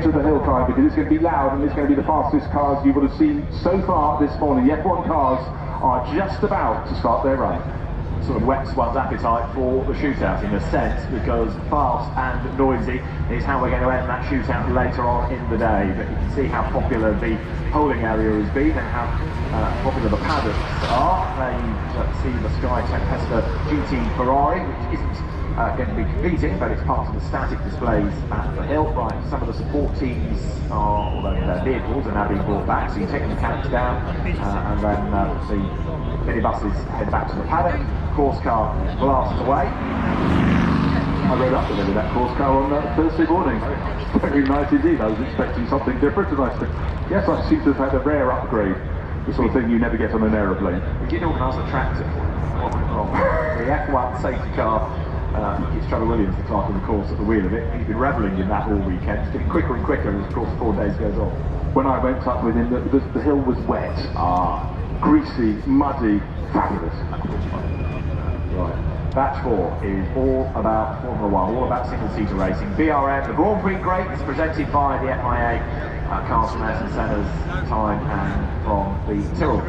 To the hill climb, because it's going to be loud and it's going to be the fastest cars you would have seen so far this morning. The F1 cars are just about to start their run. Sort of whets one's appetite for the shootout in a sense, because fast and noisy is how we're going to end that shootout later on in the day. But you can see how popular the holding area has been and how popular the paddocks are. You see the Sky Tempesta GT Ferrari, which isn't going to be competing, but it's part of the static displays at the hill. Right, some of the support teams are, although their vehicles are now being brought back, so you take the mechanics down and then the minibuses head back to the paddock. Course car blasts away. I rode up with that course car on Thursday morning. Very nice indeed. I was expecting something different, and I said, yes, I seem to have had a rare upgrade. The sort of thing you never get on an aeroplane. We did organise a tractor. What went wrong? The F1 safety car. It's Trevor Williams, the clerk of the course, at the wheel of it. He's been revelling in that all weekend. It's getting quicker and quicker as, of course, 4 days goes on. When I went up with him, the hill was wet, greasy, muddy, fabulous. Right. Batch 4 is all about Formula 1, all about single-seater racing. BRM, the Grand Prix Great, is presented by the FIA. Cars from Ayrton Senna's time and from the Tyrrell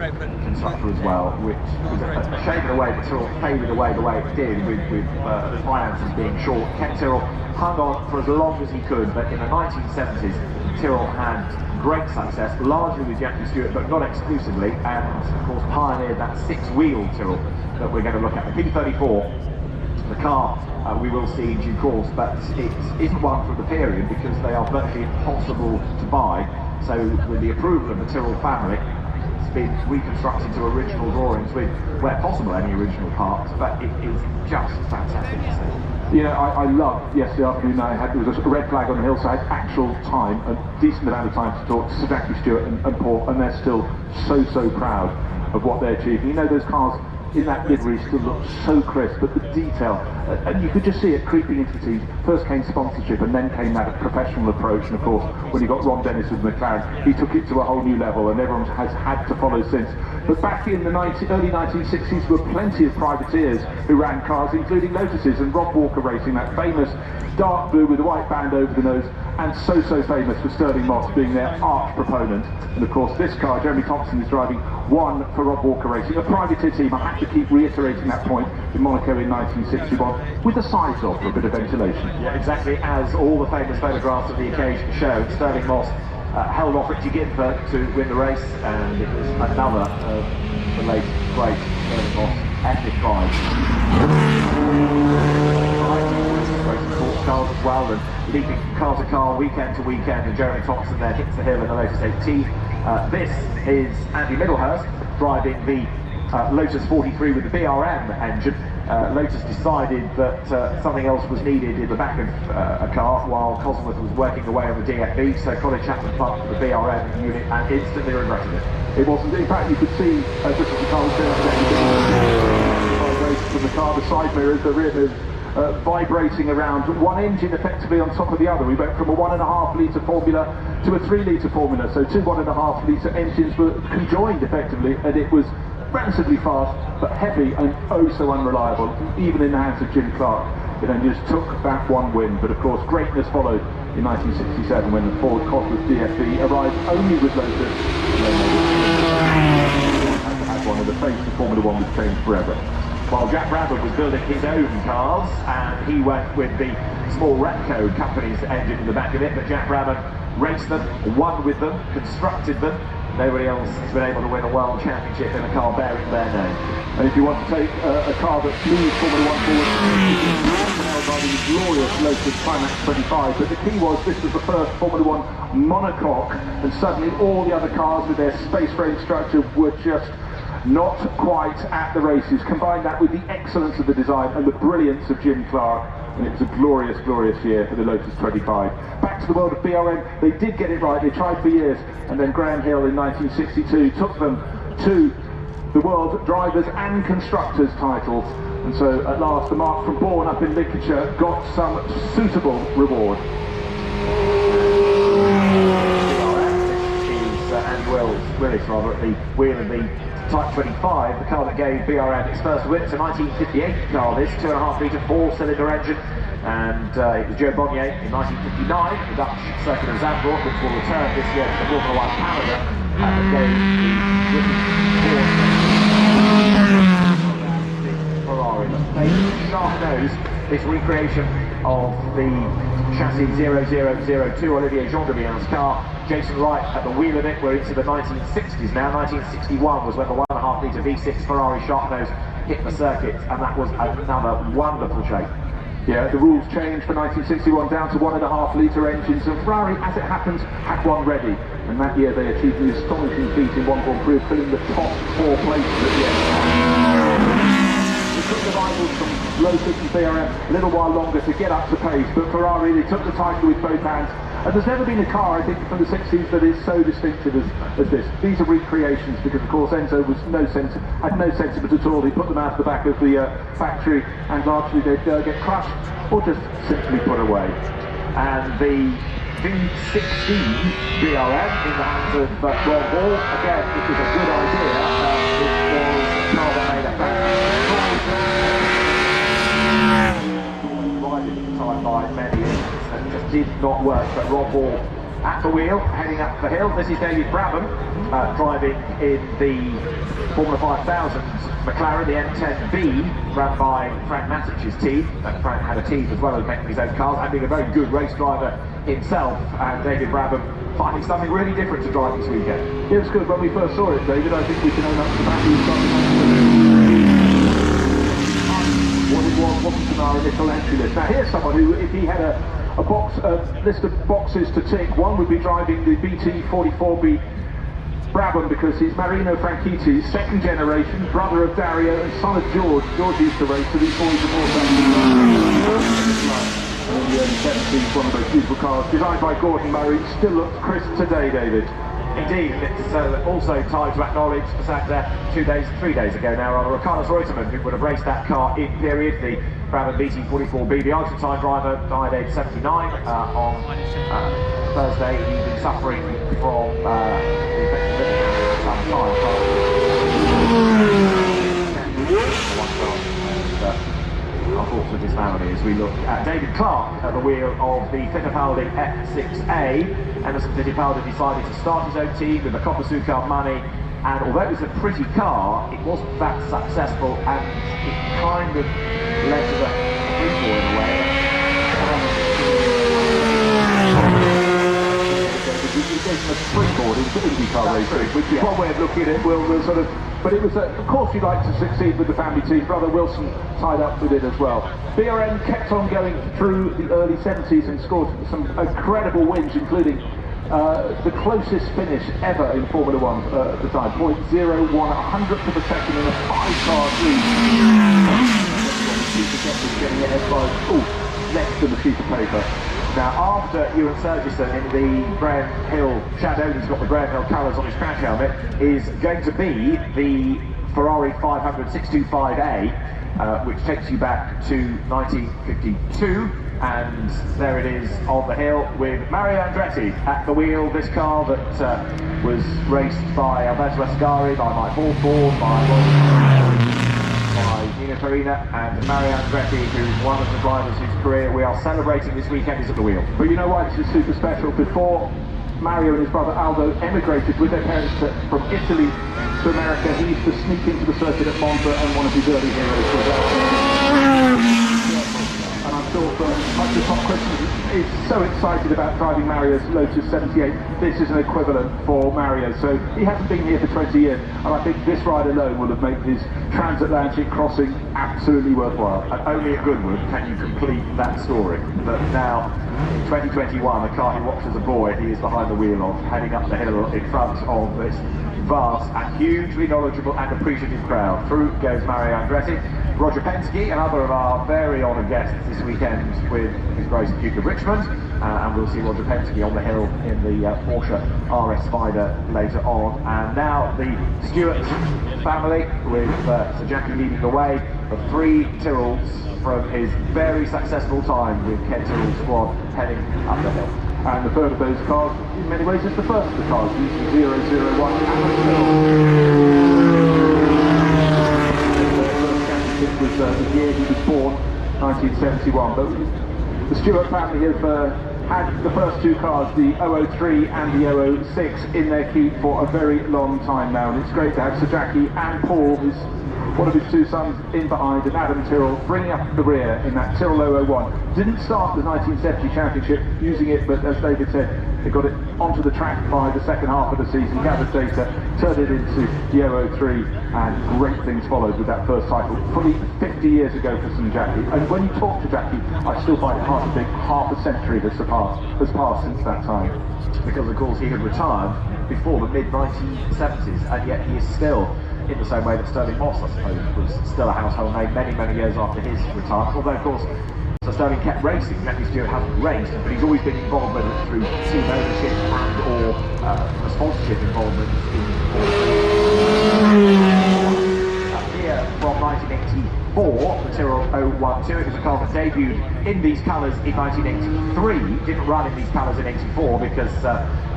constructor as well, which was a shame in a way that Tyrrell faded away the way it did with the finances being short. Ken Tyrrell hung on for as long as he could, but in the 1970s Tyrrell had great success, largely with Jackie Stewart, but not exclusively, and of course pioneered that six-wheel Tyrrell that we're going to look at. The P34, the car we will see in due course, but it isn't one from the period because they are virtually impossible to buy. So with the approval of the Tyrrell family, it's been reconstructed to original drawings with, where possible, any original parts, but it is just fantastic to see. Yeah, I loved yesterday afternoon. There was a red flag on the hill, so I had actual time, a decent amount of time to talk to Sir Jackie Stewart and Paul, and they're still so proud of what they're achieving. You know, those cars in that livery still look so crisp, but the detail, and you could just see it creeping into the team. First came sponsorship, and then came that professional approach, and of course, when you got Ron Dennis with McLaren, he took it to a whole new level, and everyone has had to follow since. But back in the early 1960s, there were plenty of privateers who ran cars, including Lotuses, and Rob Walker Racing, that famous dark blue with a white band over the nose, and so famous for Sterling Moss being their arch proponent. And of course, this car, Jeremy Thompson, is driving one for Rob Walker Racing, a privateer team. I have to keep reiterating that point, in Monaco in 1961, with the sides off for a bit of ventilation. Yeah, exactly as all the famous photographs of the occasion show. Sterling Moss held off Richie Ginther to win the race, and it was another the late great Sterling Moss epic ride. Cars as well, and leaping from car to car, weekend to weekend, and Jeremy Thompson there hits the hill in the Lotus 8T. This is Andy Middlehurst driving the Lotus 43 with the BRM engine. Lotus decided that something else was needed in the back of a car while Cosworth was working away on the DFB, so Colin Chapman plugged the BRM unit and instantly regretted it. It wasn't, in fact you could see, just as the car was going from the car, the side mirrors, the rear mirrors, vibrating around, one engine effectively on top of the other. We went from a 1.5 litre formula to a 3 litre formula, so two 1.5 litre engines were conjoined effectively, and it was relatively fast but heavy and oh so unreliable, even in the hands of Jim Clark. It only just took that one win, but of course greatness followed in 1967 when the Ford Cosworth DFB arrived only with Lotus. Had one of the face of Formula 1 was changed forever. While Jack Brabham was building his own cars, and he went with the small Repco company's engine in the back of it, but Jack Brabham raced them, won with them, constructed them. Nobody else has been able to win a world championship in a car bearing their name. And if you want to take a car that moves Formula 1 forward, by the glorious Lotus Climax 25, but the key was this was the first Formula 1 monocoque, and suddenly all the other cars with their space frame structure were just not quite at the races. Combine that with the excellence of the design and the brilliance of Jim Clark, and it was a glorious year for the Lotus 25. Back to the world of BRM, they did get it right, they tried for years, and then Graham Hill in 1962 took them to the World Drivers and Constructors titles, and so at last the Mark from Bourne up in Lincolnshire got some suitable reward. And Willis at the wheel of the Type 25, the car that gave BRM its first win. It's a 1958 car, this 2.5 litre 4-cylinder engine. And it was Joe Bonnier in 1959, the Dutch circuit of Zandvoort, which will return this year to the Formula One Canada, and gave the British Ferrari. They sharp-nosed this recreation of the chassis 0002 Olivier Jean-Debien's car. Jason Wright at the wheel of it. We're into the 1960s now. 1961 was when the 1.5 litre V6 Ferrari sharp-nose hit the circuit, and that was another wonderful shape. Yeah, the rules changed for 1961 down to 1.5 litre engines, and Ferrari, as it happens, had one ready. And that year they achieved the astonishing feat in one Grand Prix of filling the top 4 places at the end. It took the rivals from Lotus and BRM a little while longer to get up to pace, but Ferrari, they took the title with both hands. And there's never been a car, I think, from the 60s that is so distinctive as this. These are recreations because, of course, Enzo was had no sentiment at all. He put them out of the back of the factory, and largely they'd get crushed or just simply put away. And the V16 BRM in the hands of Ron Hall, again, it was a good idea. It was a car that made a riding at the time by many. It just did not work, but Rob Hall at the wheel, heading up the hill. This is David Brabham driving in the Formula 5000 McLaren, the M10B, run by Frank Matich's team. Frank had a team as well as making his own cars and being a very good race driver himself. And David Brabham finding something really different to drive this weekend. Yeah, it was good when we first saw it, David. I think we can own up to the fact what it wasn't in our initial entry list. Now here's someone who, if he had a list of boxes to tick, one would be driving the BT44B Brabham, because he's Marino Franchitti's second generation, brother of Dario and son of George. George used to race, so these boys have all done in the early 70s, one of those beautiful cars, designed by Gordon Murray, still looks crisp today, David. Indeed, it's also time to acknowledge the fact that 3 days ago now, rather, Carlos Reutemann, who would have raced that car in period, the Brabham BT44B, the Argentine driver, died aged 79 on Thursday. He's been suffering from the effects of living for some time. Unfortunately, his family, as we look at David Clark at the wheel of the Fittipaldi F6A. Emerson Fittipaldi decided to start his own team with the Copasucar money, and although it was a pretty car, it wasn't that successful, and it kind of led to the freefall in a way. It gave him a springboard into IndyCar racing, which is one way of looking at it. Will sort of, but it was, of course, you'd like to succeed with the family team. Brother Wilson tied up with it as well. BRM kept on going through the early 70s and scored some incredible wins, including the closest finish ever in Formula One at the time, 0.01, 100th of a second in a 5-car lead. Getting ahead by next to the sheet of paper. Now, after Ewan Sergeson in the Graham Hill shadow, he's got the Graham Hill colours on his crash helmet, is going to be the Ferrari 500 625A, which takes you back to 1952. And there it is on the hill with Mario Andretti at the wheel. This car that was raced by Alberto Ascari, by Mike Hawthorne, by Nino Farina, and Mario Andretti, who's one of the drivers whose career we are celebrating this weekend, is at the wheel. But you know why this is super special? Before Mario and his brother Aldo emigrated with their parents from Italy to America, he used to sneak into the circuit at Monza, and one of his early heroes was and I'm sure much as Tom Christmas is so excited about driving Mario's Lotus 78, this is an equivalent for Mario. So he hasn't been here for 20 years, and I think this ride alone will have made his transatlantic crossing absolutely worthwhile. And only at Goodwood can you complete that story. But now, in 2021, a car he watched as a boy, he is behind the wheel of, heading up the hill in front of this vast and hugely knowledgeable and appreciative crowd. Through goes Mario Andretti, Roger Penske, another of our very honoured guests this weekend with His Grace the Duke of Richmond, and we'll see Roger Penske on the hill in the Porsche RS Spider later on. And now the Stewart family with Sir Jackie leading the way, of 3 Tyrrells from his very successful time with Ken Tyrrell's squad heading up the hill. And the third of those cars, in many ways, is the first of the cars, using 001 It was the year he was born, 1971. But The Stewart family have had the first two cars, the 003 and the 006, in their keep for a very long time now, and it's great to have Sir Jackie and Paul, who's one of his two sons, in behind, and Adam Tyrrell bringing up the rear in that Tyrrell 001. Didn't start the 1970 championship using it, but as David said, they got it onto the track by the second half of the season, gathered data, turned it into the 003, and great things followed with that first title, fully 50 years ago for Sir Jackie. And when you talk to Jackie, I still find it hard to think half a century has passed since that time. Because of course he had retired before the mid-1970s, and yet he is still, in the same way that Sterling Moss, I suppose, was still a household name many, many years after his retirement. Although, of course, Sir Sterling kept racing. Jackie Stewart hasn't raced, but he's always been involved with it through team ownership and or a sponsorship involvement in here from 1984, the Tyrrell 012. It was a car that debuted in these colours in 1983. Didn't run in these colours in 84 because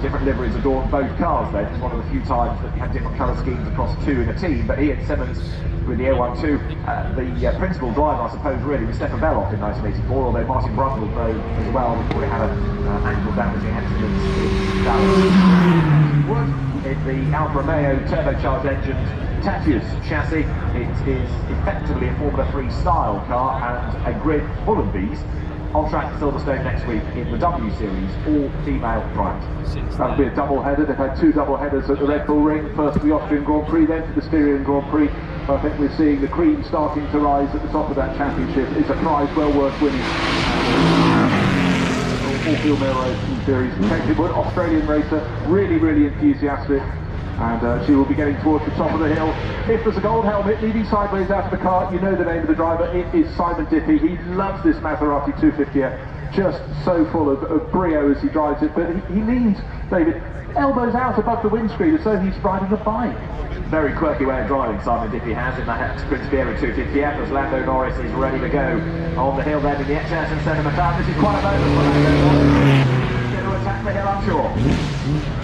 different liveries adorned both cars then. It was one of the few times that you had different colour schemes across two in a team. But Ian Simmons with the 012, the principal driver, I suppose, really was Stefan Belloff in 1984, although Martin Brundle, though, as well, before he had an ankle damaging accident in Dallas. Wood in the Alfa Romeo turbocharged engine Tatius chassis. It is effectively a Formula 3 style car and a grid full of these. On track to Silverstone next week in the W Series, all female drivers. That'll be a double header. They've had two double headers at the Red Bull Ring, first for the Austrian Grand Prix, then for the Styrian Grand Prix. I think we're seeing the cream starting to rise at the top of that championship. It's a prize well worth winning. All female racing series. Kate Goodwood, Australian racer, really enthusiastic. And she will be getting towards the top of the hill. If there's a gold helmet leading sideways out of the car, you know the name of the driver. It is Simon Diffie. He loves this Maserati 250, just so full of brio as he drives it. But he leans, David, elbows out above the windscreen as though he's riding a bike. Very quirky way of driving Simon Diffie has in that Sprint Fiera 250F as Lando Norris is ready to go on the hill then in the XS and Senna McLaren. This is quite a moment for Lando Norris. Attack the hill, I'm sure.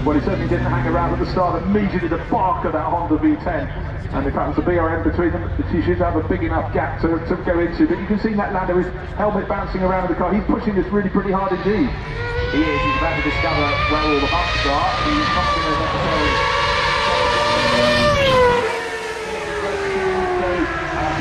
Well, he certainly didn't hang around at the start, immediately the bark of that Honda V10. And in fact, there's a BRM between them. She should have a big enough gap to go into. But you can see that Lando, his helmet bouncing around the car. He's pushing this really pretty hard indeed. He is. He's about to discover where all the bumps are. He's not going to necessarily...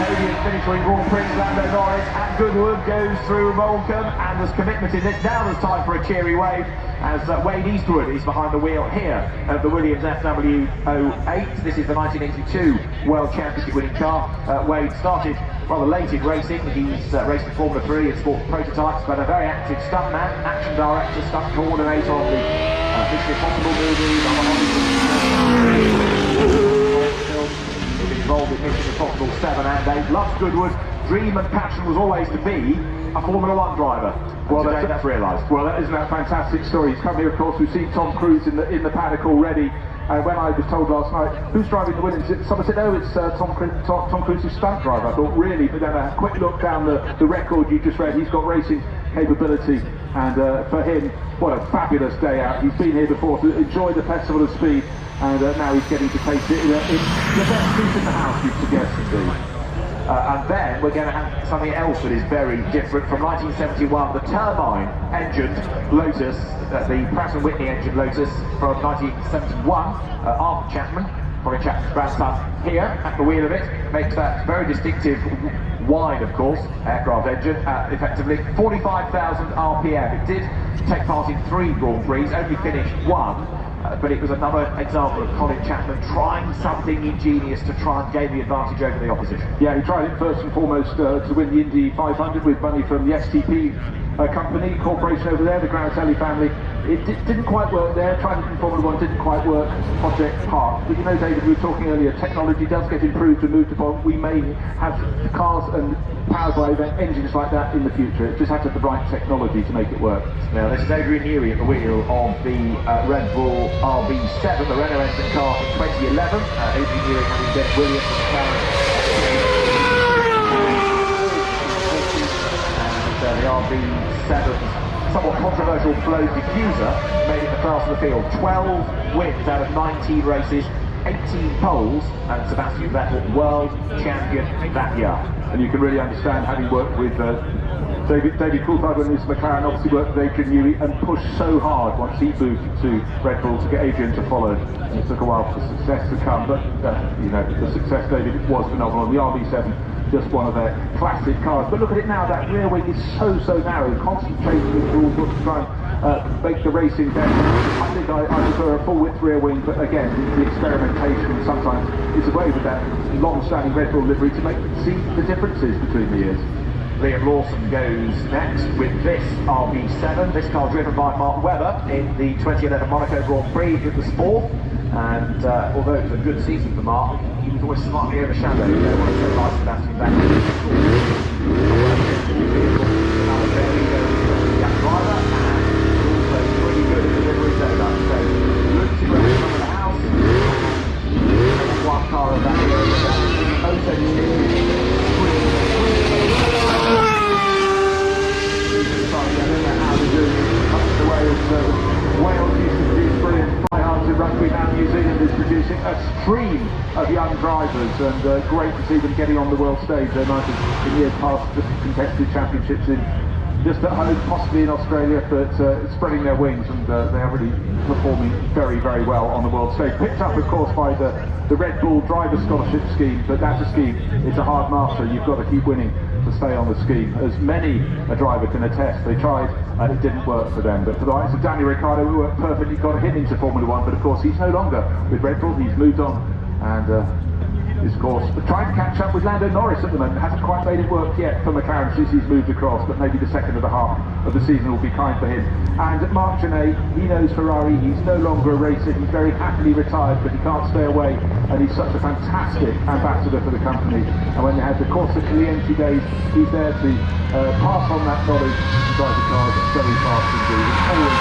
Podium finisher in Grand Prix, Lando Norris at Goodwood goes through Moulcombe, and there's commitment in this. Now there's time for a cheery wave as Wade Eastwood is behind the wheel here of the Williams FW08. This is the 1982 World Championship winning car. Wade started rather late in racing. He's raced in Formula 3 and sports prototypes, but a very active stuntman, action director, stunt coordinator on the Mission Impossible movies. Involved in Mission Impossible 7 and 8, loves Goodwood. Dream and passion was always to be a Formula 1 driver. Well, today that's realised. Well, isn't that a fantastic story? He's come here, of course. We've seen Tom Cruise in the paddock already. And when I was told last night, who's driving the Williams? Someone said, oh, it's Tom Cruise's stunt driver. I thought, really? But then a quick look down the record you just read, he's got racing capability. And for him, what a fabulous day out. He's been here before to enjoy the Festival of Speed. And now he's getting to taste it in the best seat in the house, you'd suggest, indeed. And then we're going to have something else that is very different from 1971, the turbine-engined Lotus, the Pratt & Whitney engine Lotus from 1971. Arthur Chapman, Colin Chapman's grandson, here at the wheel of it, makes that very distinctive wide, of course, aircraft engine, effectively 45,000 RPM. It did take part in 3 Grand Prix, only finished 1. But it was another example of Colin Chapman trying something ingenious to try and gain the advantage over the opposition. Yeah, he tried it first and foremost to win the Indy 500 with money from the STP company, corporation over there, the Granatelli family. It didn't quite work there. Tried it in Formula 1, didn't quite work. Project Park. But you know, David, we were talking earlier, technology does get improved and moved upon. We may have cars and powered by engines like that in the future. It just has to have the right technology to make it work. Now, this is Adrian Newey at the wheel of the Red Bull RB7, the Renault engine car from 2011. Adrian Newey having been Williams and McLaren. And the RB7's somewhat controversial flow diffuser made it the class of the field. 12 wins out of 19 races, 18 poles, and Sebastian Vettel, world champion that year. And you can really understand, having worked with David Coulthard when he was McLaren, obviously worked with Adrian Newey and pushed so hard once he moved to Red Bull to get Adrian to follow. And it took a while for the success to come, but you know, the success, David, was phenomenal. The RB7, just one of their classic cars. But look at it now, that rear wing is so narrow, concentrating the rules to try and make the racing better. I think I prefer a full width rear wing, but again, the experimentation sometimes is away with that long-standing Red Bull livery to see the differences between the years. Liam Lawson goes next with this RB7. This car driven by Mark Webber in the 2011 Monaco Grand Prix. It was fourth, and although it was a good season for Mark, he was always slightly overshadowed. When I say like Sebastian Vettel. Another very young driver, and also pretty good at delivery zone. So looks to grab some of the house. And one car of that year, also distinctive. Wales used to produce brilliant tryhards in rugby. Now New Zealand is producing a stream of young drivers, and great to see them getting on the world stage. They might have in years past just competitive championships in just at home, possibly in Australia, but spreading their wings, and they are really performing very well on the world stage. Picked up, of course, by the Red Bull Driver Scholarship Scheme, but that's a scheme, it's a hard master. You've got to keep winning to stay on the scheme, as many a driver can attest. They tried and it didn't work for them, but for the likes of Daniel Ricciardo, who worked perfectly, got him into Formula 1, but of course he's no longer with Red Bull. He's moved on, and is of course trying to catch up with Lando Norris at the moment. Hasn't quite made it work yet for McLaren since he's moved across, but maybe the second of the half of the season will be kind for him. And Marc Genet, he knows Ferrari, he's no longer a racer, he's very happily retired, but he can't stay away, and he's such a fantastic ambassador for the company. And when they had the Corsa Clienti days, he's there to pass on that knowledge and drive the cars very fast indeed. It's always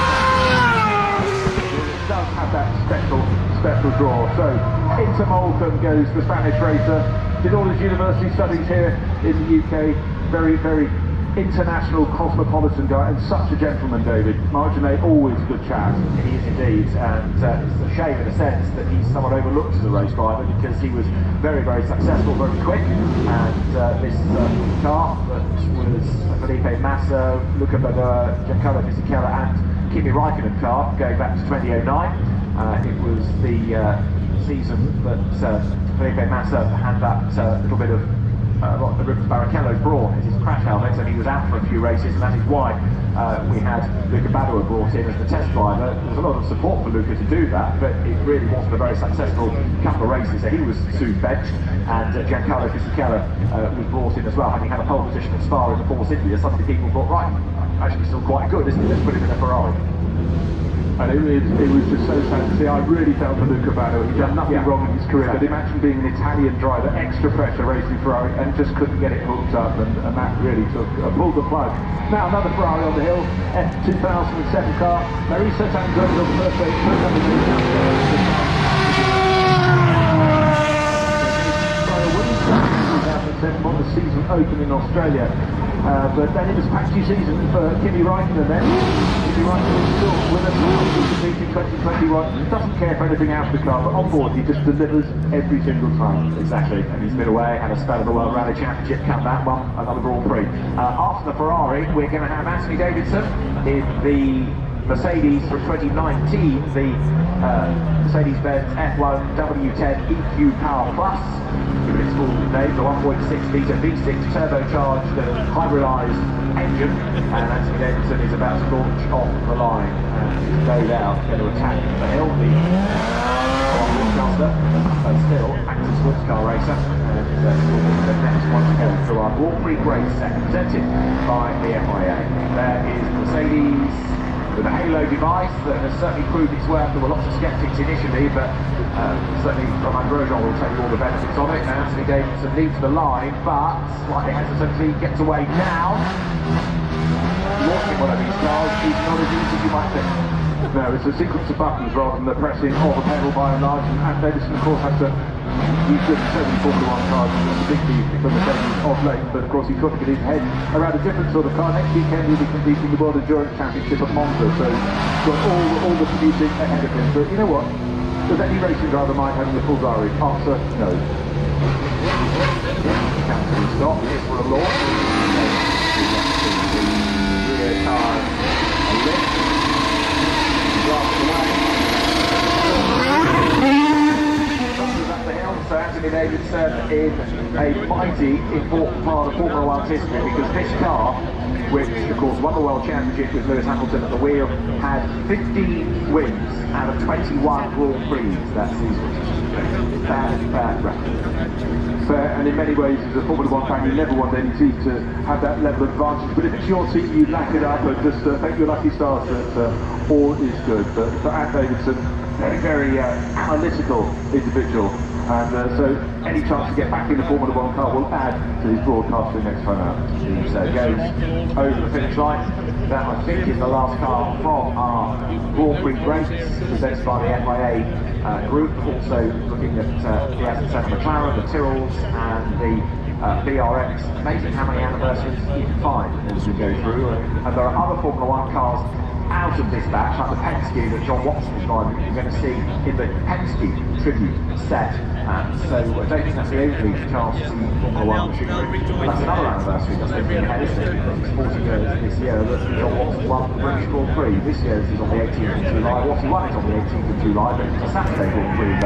it does have that special draw. So into Moulton goes the Spanish racer. Did all his university studies here in the UK. Very international, cosmopolitan guy, and such a gentleman, David. Marc Genet, always a good chat. He is indeed, and it's a shame in a sense that he's somewhat overlooked as a race driver, because he was very successful, very quick, and this car that was Felipe Massa, Luca Badoer, Giancarlo Fisichella and Kimi Raikkonen car going back to 2009. It was the season that Felipe Massa had that little bit of the Rubens Barrichello brought as his crash helmet, and he was out for a few races, and that is why we had Luca Badoer brought in as the test driver. There was a lot of support for Luca to do that, but it really wasn't a very successful couple of races, so he was soon benched, and Giancarlo Fisichella was brought in as well, having had a pole position at Spa in the Force India. Suddenly people thought, right, actually still quite good, isn't it? Let's put him in a Ferrari. And it was just so sad to see. I really felt for Luca Badoer. He'd done nothing wrong in his career, but imagine being an Italian driver, extra pressure racing Ferrari, and just couldn't get it hooked up, and that really pulled the plug. Now another Ferrari on the hill, F2007 car. Marisa Tanzoni on the first race, on the season open in Australia. But then it was patchy season for Kimi Raikkonen then. Kimi Raikkonen is still with us, competing 2021. Doesn't care for anything out of the car, but on board he just delivers every single time. Exactly, and he's been away, had a spell of the World Rally Championship, come back, won another Grand Prix. After the Ferrari, we're going to have Anthony Davidson in the Mercedes from 2019, the Mercedes-Benz F1 W10 EQ Power Plus. Give it its full name, the 1.6 litre V6 turbocharged hybridised engine, and Anthony Davidson is about to launch off the line, and no doubt going to attack the hill. The Master, but still active sports car racer, and the next one to go through our Grand Prix race set presented by the FIA. There is Mercedes with a halo device that has certainly proved its worth. There were lots of sceptics initially, but certainly Romain Grosjean will take all the benefits of it. And Anthony Davidson leads the line, but slightly hesitantly gets away now. Launching one of these cars is not as easy as you might think. No, it's a sequence of buttons rather than the pressing of a pedal by and large, and Davidson of course has to use so many Formula 1 cars, particularly from the Mercedes of late, but of course he's got to get his head around a different sort of car. Next weekend he'll be competing in the World Endurance Championship at Monza, so he's got all the commuting ahead of him. But you know what? Does any racing driver mind having a full diary? Answer, no. Counting stop, here's for a launch. The rear tires a lift. Drops away. Up the hill, so Anthony Davidson in a mighty important part of Formula One's history, because this car, which of course won the World Championship with Lewis Hamilton at the wheel, had 15 wins out of 21 Grand Prix that season. Bad record. Fair, and in many ways, as a Formula One fan, you never want any team to have that level of advantage. But if it's your team, you lack it up and just thank your lucky stars that all is good. But for Ant Davidson, very analytical individual. And so any chance to get back in the Formula One car will add to his broadcasting next time out. So goes over the finish line. That, I think, is the last car from our Grand Prix Greats, presented by the FIA group. Also looking at the Aston Senna McLaren, the Tyrrells and the BRX. Amazing how many anniversaries you can find as we go through. And there are other Formula One cars out of this batch, like the Penske that John Watson is driving, you're going to see in the Penske tribute set. So I don't think that's the only chance to see Formula One machinery. That's another anniversary that's been ahead, isn't it? Because it's 40 years this year that John Watson won the British Grand Prix. This year is on the 18th of July. What he won is on the 18th of July, but it's a Saturday Grand Prix.